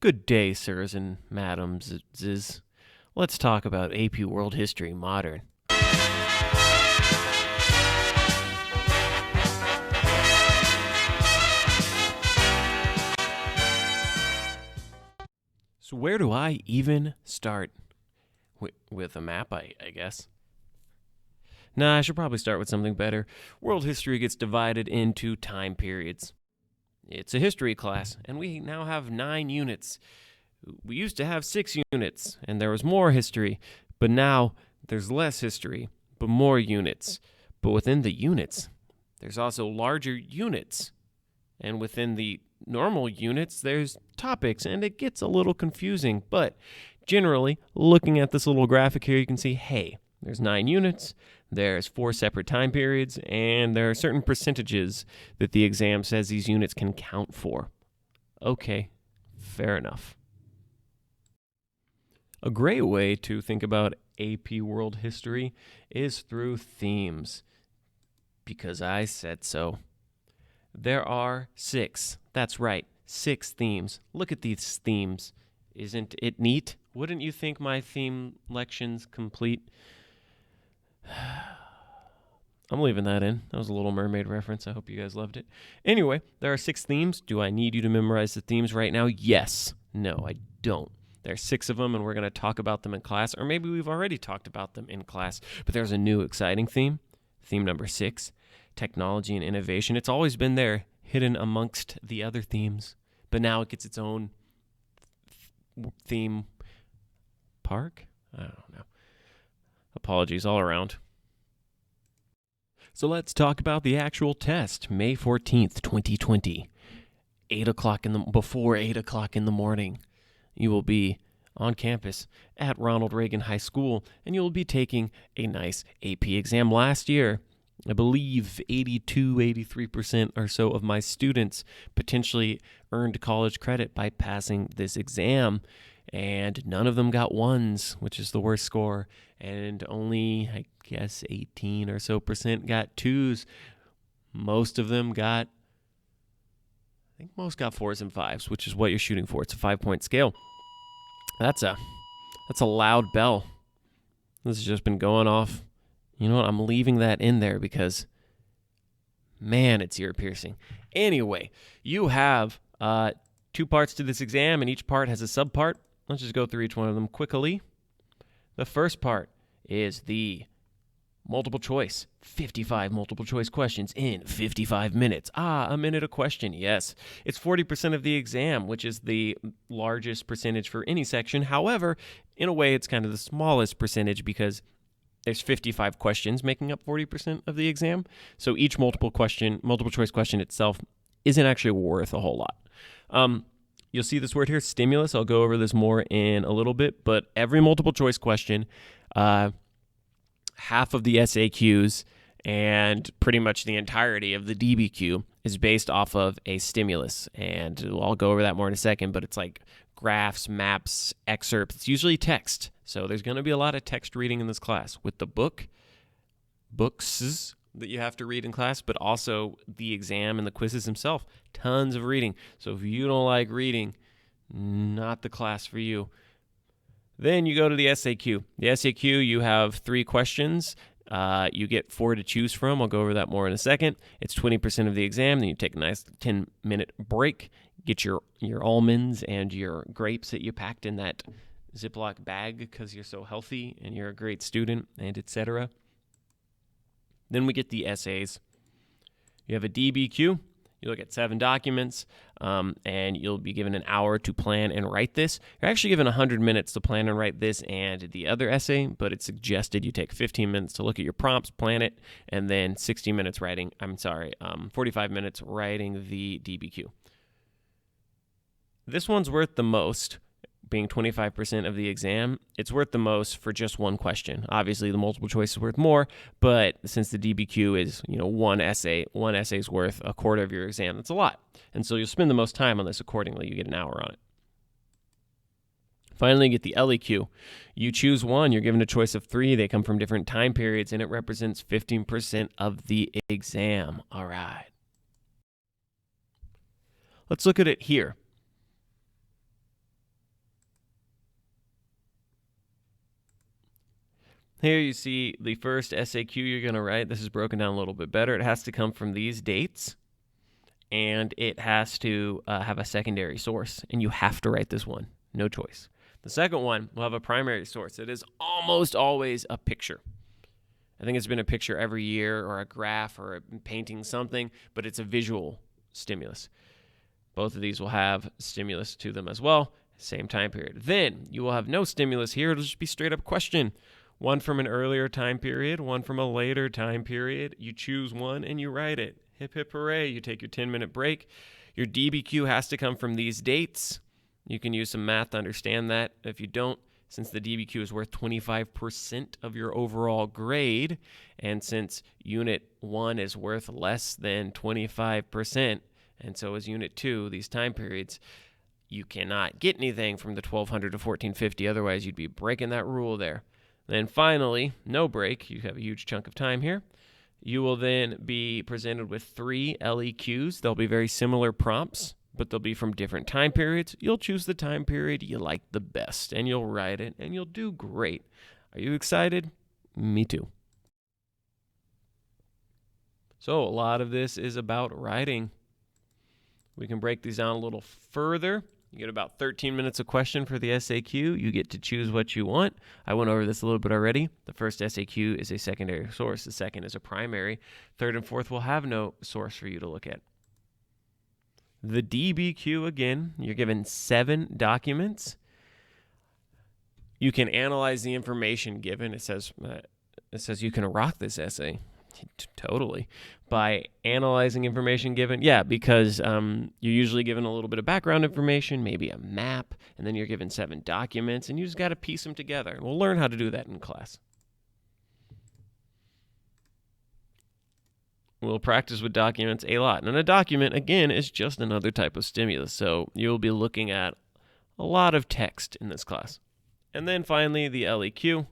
Good day, sirs and madams. Let's talk about AP World History Modern. So where do I even start? With a map, I guess. Nah, I should probably start with something better. World history gets divided into time periods. It's a history class, and we now have 9 units. We used to have 6 units, and there was more history, but now there's less history, but more units. But within the units, there's also larger units. And within the normal units, there's topics, and it gets a little confusing. But generally, looking at this little graphic here, you can see, hey, there's 9 units, there's 4 separate time periods, and there are certain percentages that the exam says these units can count for. Okay, fair enough. A great way to think about AP World History is through themes, because I said so. There are 6. That's right, 6 themes. Look at these themes. Isn't it neat? Wouldn't you think my theme lection's complete? I'm leaving that in. That was a Little Mermaid reference. I hope you guys loved it. Anyway, there are 6 themes. Do I need you to memorize the themes right now? Yes. No, I don't. There are 6 of them, and we're going to talk about them in class, or maybe we've already talked about them in class, but there's a new exciting theme. Theme number 6, technology and innovation. It's always been there, hidden amongst the other themes, but now it gets its own theme park? I don't know. Apologies all around. So let's talk about the actual test, May 14th, 2020, before 8 o'clock in the morning. You will be on campus at Ronald Reagan High School, and you'll be taking a nice AP exam. Last year, I believe 83% or so of my students potentially earned college credit by passing this exam, and none of them got 1s, which is the worst score, and only, I guess, 18 or so percent got 2s. Most of them got, I think most got 4s and 5s, which is what you're shooting for. It's a 5-point scale. That's a loud bell. This has just been going off. You know what? I'm leaving that in there because, man, it's ear piercing. Anyway, you have 2 parts to this exam, and each part has a subpart. Let's just go through each one of them quickly. The first part is the multiple choice, 55 multiple choice questions in 55 minutes. A minute a question, yes. It's 40% of the exam, which is the largest percentage for any section. However, in a way, it's kind of the smallest percentage because there's 55 questions making up 40% of the exam. So each multiple choice question itself isn't actually worth a whole lot. You'll see this word here, stimulus. I'll go over this more in a little bit, but every multiple choice question, half of the SAQs and pretty much the entirety of the DBQ is based off of a stimulus. And I'll go over that more in a second, but it's like graphs, maps, excerpts. It's usually text. So there's going to be a lot of text reading in this class with the books that you have to read in class, but also the exam and the quizzes themselves. Tons of reading. So if you don't like reading, not the class for you. Then you go to the SAQ. The SAQ, you have 3 questions. You get 4 to choose from. I'll go over that more in a second. It's 20% of the exam. Then you take a nice 10-minute break. Get your almonds and your grapes that you packed in that Ziploc bag because you're so healthy and you're a great student, and etc. Then we get the essays. You have a DBQ. You look at 7 documents, and you'll be given an hour to plan and write this. You're actually given 100 minutes to plan and write this and the other essay, but it's suggested you take 15 minutes to look at your prompts, plan it, and then 45 minutes writing the DBQ. This one's worth the most, being 25% of the exam. It's worth the most for just 1 question. Obviously, the multiple choice is worth more, but since the DBQ is, one essay's worth a quarter of your exam. That's a lot. And so you'll spend the most time on this accordingly. You get an hour on it. Finally, you get the LEQ. You choose one. You're given a choice of 3. They come from different time periods, and it represents 15% of the exam. All right. Let's look at it here. Here you see the first SAQ you're going to write. This is broken down a little bit better. It has to come from these dates, and it has to have a secondary source, and you have to write this one. No choice. The second one will have a primary source. It is almost always a picture. I think it's been a picture every year, or a graph, or a painting something, but it's a visual stimulus. Both of these will have stimulus to them as well, same time period. Then you will have no stimulus here. It'll just be straight up question. One from an earlier time period, one from a later time period. You choose one and you write it. Hip, hip, hooray. You take your 10-minute break. Your DBQ has to come from these dates. You can use some math to understand that. If you don't, since the DBQ is worth 25% of your overall grade, and since Unit 1 is worth less than 25%, and so is Unit 2, these time periods, you cannot get anything from the 1200 to 1450. Otherwise, you'd be breaking that rule there. Then finally, no break. You have a huge chunk of time here. You will then be presented with 3 LEQs. They'll be very similar prompts, but they'll be from different time periods. You'll choose the time period you like the best, and you'll write it, and you'll do great. Are you excited? Me too. So a lot of this is about writing. We can break these down a little further. You get about 13 minutes a question for the SAQ. You get to choose what you want. I went over this a little bit already. The first SAQ is a secondary source. The second is a primary. Third and fourth will have no source for you to look at. The DBQ, again, you're given 7 documents. You can analyze the information given. It says you can rock this essay. Totally. By analyzing information given. Yeah, because you're usually given a little bit of background information, maybe a map, and then you're given 7 documents, and you just got to piece them together. We'll learn how to do that in class. We'll practice with documents a lot. And a document, again, is just another type of stimulus. So you'll be looking at a lot of text in this class. And then finally, the LEQ.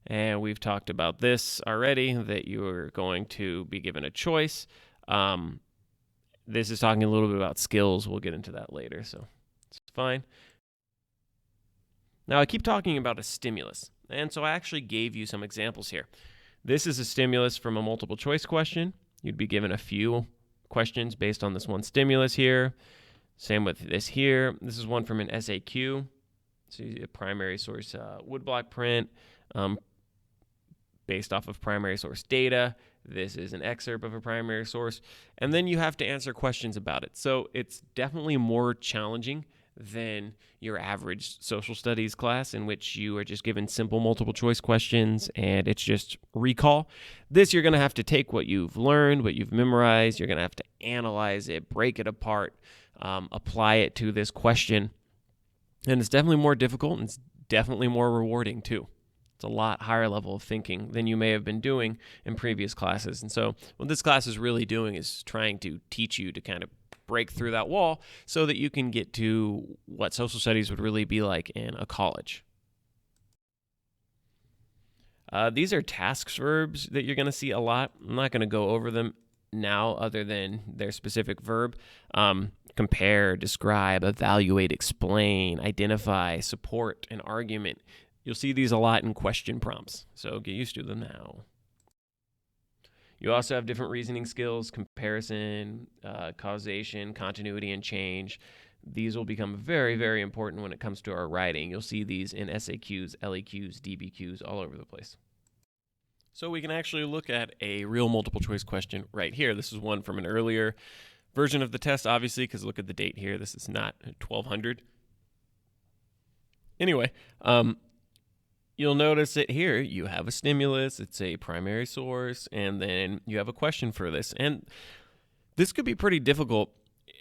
And we've talked about this already, that you are going to be given a choice. This is talking a little bit about skills. We'll get into that later, so it's fine. Now, I keep talking about a stimulus, and so I actually gave you some examples here. This is a stimulus from a multiple choice question. You'd be given a few questions based on this one stimulus here. Same with this here. This is one from an SAQ. So a primary source woodblock print. Based off of primary source data. This is an excerpt of a primary source. And then you have to answer questions about it. So it's definitely more challenging than your average social studies class, in which you are just given simple multiple choice questions and it's just recall. This, you're going to have to take what you've learned, what you've memorized. You're going to have to analyze it, break it apart, apply it to this question. And it's definitely more difficult, and it's definitely more rewarding too. It's a lot higher level of thinking than you may have been doing in previous classes. And so what this class is really doing is trying to teach you to kind of break through that wall so that you can get to what social studies would really be like in a college. These are tasks verbs that you're going to see a lot. I'm not going to go over them now other than their specific verb. Compare, describe, evaluate, explain, identify, support, and argument. You'll see these a lot in question prompts, so get used to them now. You also have different reasoning skills, comparison, causation, continuity, and change. These will become very, very important when it comes to our writing. You'll see these in SAQs, LEQs, DBQs, all over the place. So we can actually look at a real multiple choice question right here. This is one from an earlier version of the test, obviously, because look at the date here. This is not 1200. Anyway, you'll notice that here you have a stimulus, it's a primary source, and then you have a question for this. And this could be pretty difficult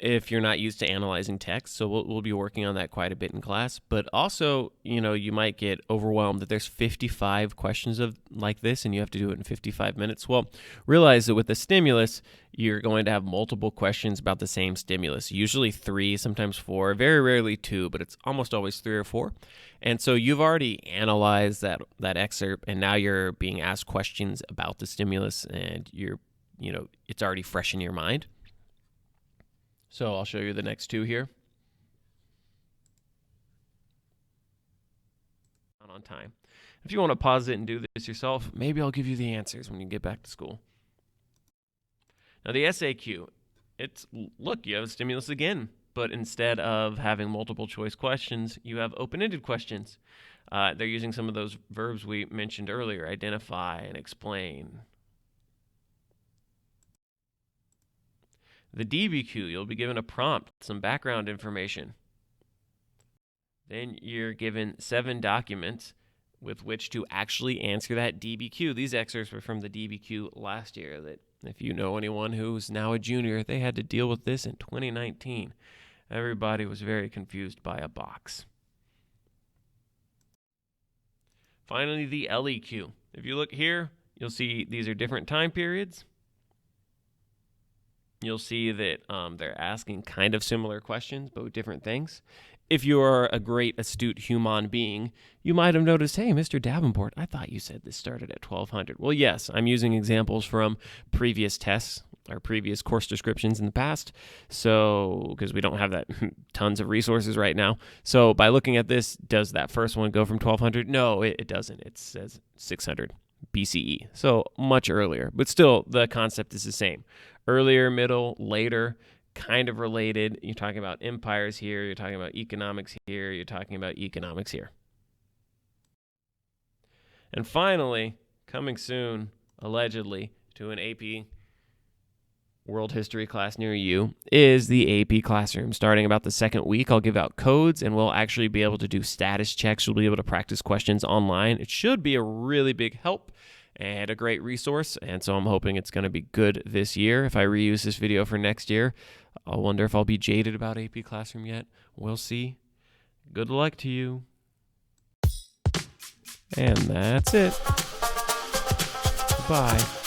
if you're not used to analyzing text, so we'll be working on that quite a bit in class. But also, you might get overwhelmed that there's 55 questions like this, and you have to do it in 55 minutes. Well, realize that with the stimulus, you're going to have multiple questions about the same stimulus, usually 3, sometimes 4, very rarely 2, but it's almost always 3 or 4. And so you've already analyzed that excerpt, and now you're being asked questions about the stimulus, and it's already fresh in your mind. So I'll show you the next 2 here. On time. If you want to pause it and do this yourself, maybe I'll give you the answers when you get back to school. Now, the SAQ, look, you have a stimulus again, but instead of having multiple choice questions, you have open-ended questions. They're using some of those verbs we mentioned earlier, identify and explain. The DBQ, you'll be given a prompt, some background information. Then you're given 7 documents with which to actually answer that DBQ. These excerpts were from the DBQ last year. That if you know anyone who's now a junior, they had to deal with this in 2019. Everybody was very confused by a box. Finally, the LEQ. If you look here, you'll see these are different time periods. You'll see that they're asking kind of similar questions, but with different things. If you are a great, astute human being, you might have noticed, hey, Mr. Davenport, I thought you said this started at 1200. Well, yes, I'm using examples from previous tests or previous course descriptions in the past, so because we don't have that tons of resources right now. So by looking at this, does that first one go from 1200? No, it doesn't. It says 600 BCE, so much earlier. But still, the concept is the same. Earlier, middle, later, kind of related. You're talking about empires here, you're talking about economics here, you're talking about economics here. And finally, coming soon, allegedly, to an AP World History class near you, is the AP Classroom. Starting about the second week, I'll give out codes, and we'll actually be able to do status checks. You'll be able to practice questions online. It should be a really big help and a great resource, and so I'm hoping it's going to be good this year. If I reuse this video for next year, I'll wonder if I'll be jaded about AP Classroom yet. We'll see. Good luck to you. And that's it. Bye.